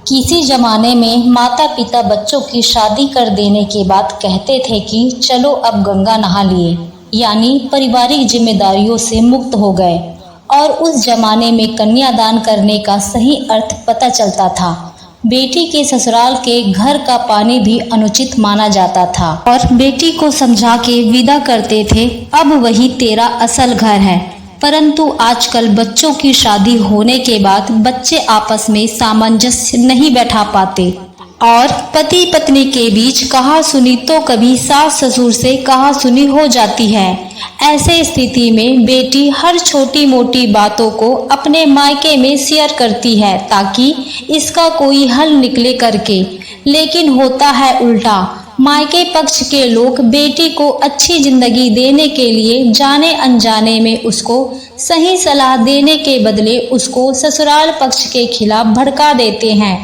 किसी जमाने में माता पिता बच्चों की शादी कर देने के बाद कहते थे कि चलो अब गंगा नहा लिए, यानी पारिवारिक जिम्मेदारियों से मुक्त हो गए। और उस जमाने में कन्यादान करने का सही अर्थ पता चलता था। बेटी के ससुराल के घर का पानी भी अनुचित माना जाता था और बेटी को समझा के विदा करते थे, अब वही तेरा असल घर है। परंतु आजकल बच्चों की शादी होने के बाद बच्चे आपस में सामंजस्य नहीं बैठा पाते और पति पत्नी के बीच कहा सुनी तो कभी सास ससुर से कहा सुनी हो जाती है। ऐसे स्थिति में बेटी हर छोटी मोटी बातों को अपने मायके में शेयर करती है ताकि इसका कोई हल निकले करके, लेकिन होता है उल्टा। मायके पक्ष के लोग बेटी को अच्छी जिंदगी देने के लिए जाने अनजाने में उसको सही सलाह देने के बदले उसको ससुराल पक्ष के खिलाफ भड़का देते हैं,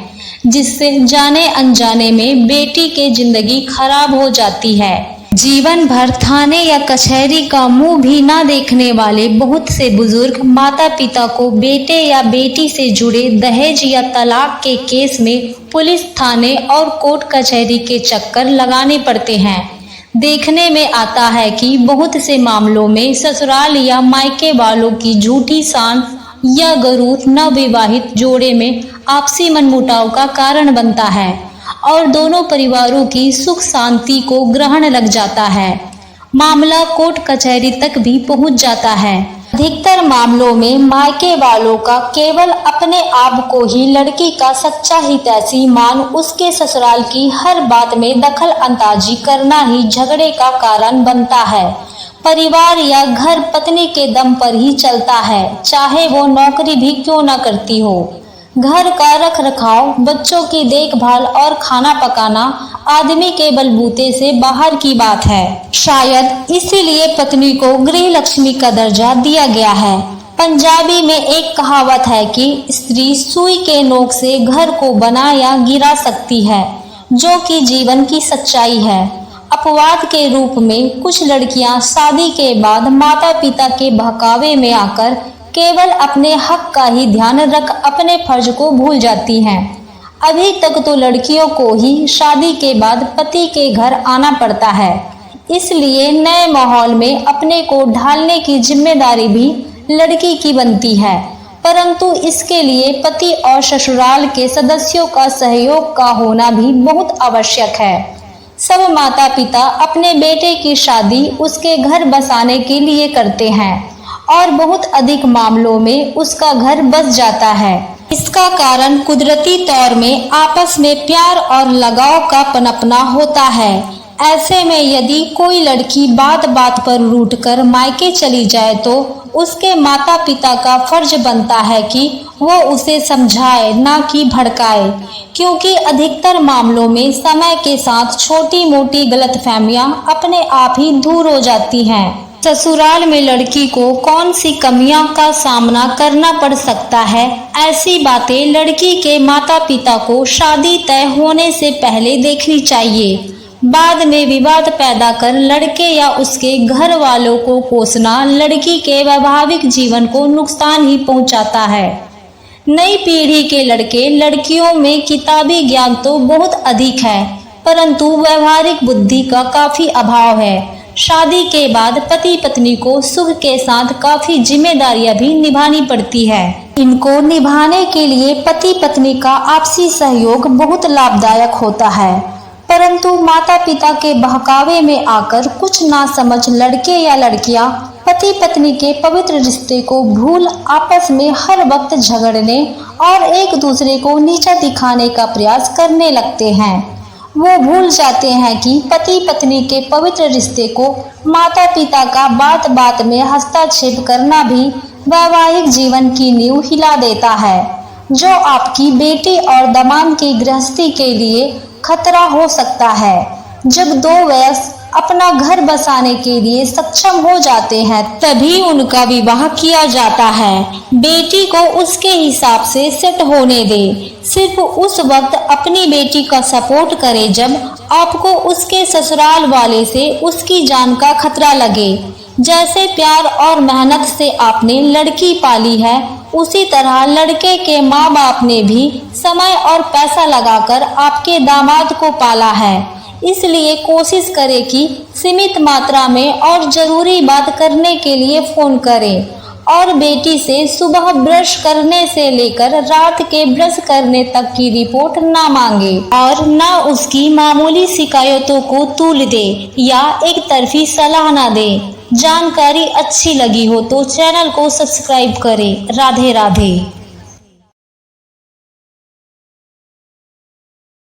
जिससे जाने अनजाने में बेटी की जिंदगी खराब हो जाती है। जीवन भर थाने या कचहरी का मुंह भी ना देखने वाले बहुत से बुजुर्ग माता पिता को बेटे या बेटी से जुड़े दहेज या तलाक के केस में पुलिस थाने और कोर्ट कचहरी के चक्कर लगाने पड़ते हैं। देखने में आता है कि बहुत से मामलों में ससुराल या मायके वालों की झूठी शान या गरूर नवविवाहित जोड़े में आपसी मनमुटाव का कारण बनता है और दोनों परिवारों की सुख शांति को ग्रहण लग जाता है। मामला कोर्ट कचहरी तक भी पहुंच जाता है। अधिकतर मामलों में मायके वालों का केवल अपने आप को ही लड़की का सच्चा हितैषी मान उसके ससुराल की हर बात में दखल अंदाजी करना ही झगड़े का कारण बनता है। परिवार या घर पत्नी के दम पर ही चलता है, चाहे वो नौकरी भी क्यों न करती हो। घर का रख रखाव, बच्चों की देखभाल और खाना पकाना आदमी के बलबूते से बाहर की बात है। शायद इसीलिए पत्नी को गृह लक्ष्मी का दर्जा दिया गया है। पंजाबी में एक कहावत है कि स्त्री सुई के नोक से घर को बना या गिरा सकती है, जो कि जीवन की सच्चाई है। अपवाद के रूप में कुछ लड़कियां शादी के बाद माता पिता के बहकावे में आकर केवल अपने हक का ही ध्यान रख अपने फर्ज को भूल जाती हैं। अभी तक तो लड़कियों को ही शादी के बाद पति के घर आना पड़ता है, इसलिए नए माहौल में अपने को ढालने की जिम्मेदारी भी लड़की की बनती है। परंतु इसके लिए पति और ससुराल के सदस्यों का सहयोग का होना भी बहुत आवश्यक है। सब माता पिता अपने बेटे की शादी उसके घर बसाने के लिए करते हैं और बहुत अधिक मामलों में उसका घर बस जाता है। इसका कारण कुदरती तौर में आपस में प्यार और लगाव का पनपना होता है। ऐसे में यदि कोई लड़की बात बात पर रूठकर मायके चली जाए तो उसके माता पिता का फर्ज बनता है कि वो उसे समझाए, ना कि भड़काए, क्योंकि अधिकतर मामलों में समय के साथ छोटी मोटी गलतफहमियां अपने आप ही दूर हो जाती हैं। ससुराल में लड़की को कौन सी कमियां का सामना करना पड़ सकता है, ऐसी बातें लड़की के माता पिता को शादी तय होने से पहले देखनी चाहिए। बाद में विवाद पैदा कर लड़के या उसके घर वालों को कोसना लड़की के वैवाहिक जीवन को नुकसान ही पहुंचाता है। नई पीढ़ी के लड़के लड़कियों में किताबी ज्ञान तो बहुत अधिक है, परंतु व्यवहारिक बुद्धि का काफी अभाव है। शादी के बाद पति पत्नी को सुख के साथ काफी जिम्मेदारियां भी निभानी पड़ती है। इनको निभाने के लिए पति पत्नी का आपसी सहयोग बहुत लाभदायक होता है, परंतु माता पिता के बहकावे में आकर कुछ ना समझ लड़के या लड़कियां पति पत्नी के पवित्र रिश्ते को भूल आपस में हर वक्त झगड़ने और एक दूसरे को नीचा दिखाने का प्रयास करने लगते हैं। वो भूल जाते हैं कि पति पत्नी के पवित्र रिश्ते को माता पिता का बात बात में हस्तक्षेप करना भी वैवाहिक जीवन की नींव हिला देता है, जो आपकी बेटी और दामाद की गृहस्थी के लिए खतरा हो सकता है। जब दो वयस्क अपना घर बसाने के लिए सक्षम हो जाते हैं तभी उनका विवाह किया जाता है। बेटी को उसके हिसाब से सेट होने दे। सिर्फ उस वक्त अपनी बेटी का सपोर्ट करे जब आपको उसके ससुराल वाले से उसकी जान का खतरा लगे। जैसे प्यार और मेहनत से आपने लड़की पाली है, उसी तरह लड़के के माँ बाप ने भी समय और पैसा लगाकर आपके दामाद को पाला है, इसलिए कोशिश करें कि सीमित मात्रा में और जरूरी बात करने के लिए फोन करें और बेटी से सुबह ब्रश करने से लेकर रात के ब्रश करने तक की रिपोर्ट ना मांगे और ना उसकी मामूली शिकायतों को तूल दे या एक तरफी सलाह ना दे। जानकारी अच्छी लगी हो तो चैनल को सब्सक्राइब करें। राधे राधे।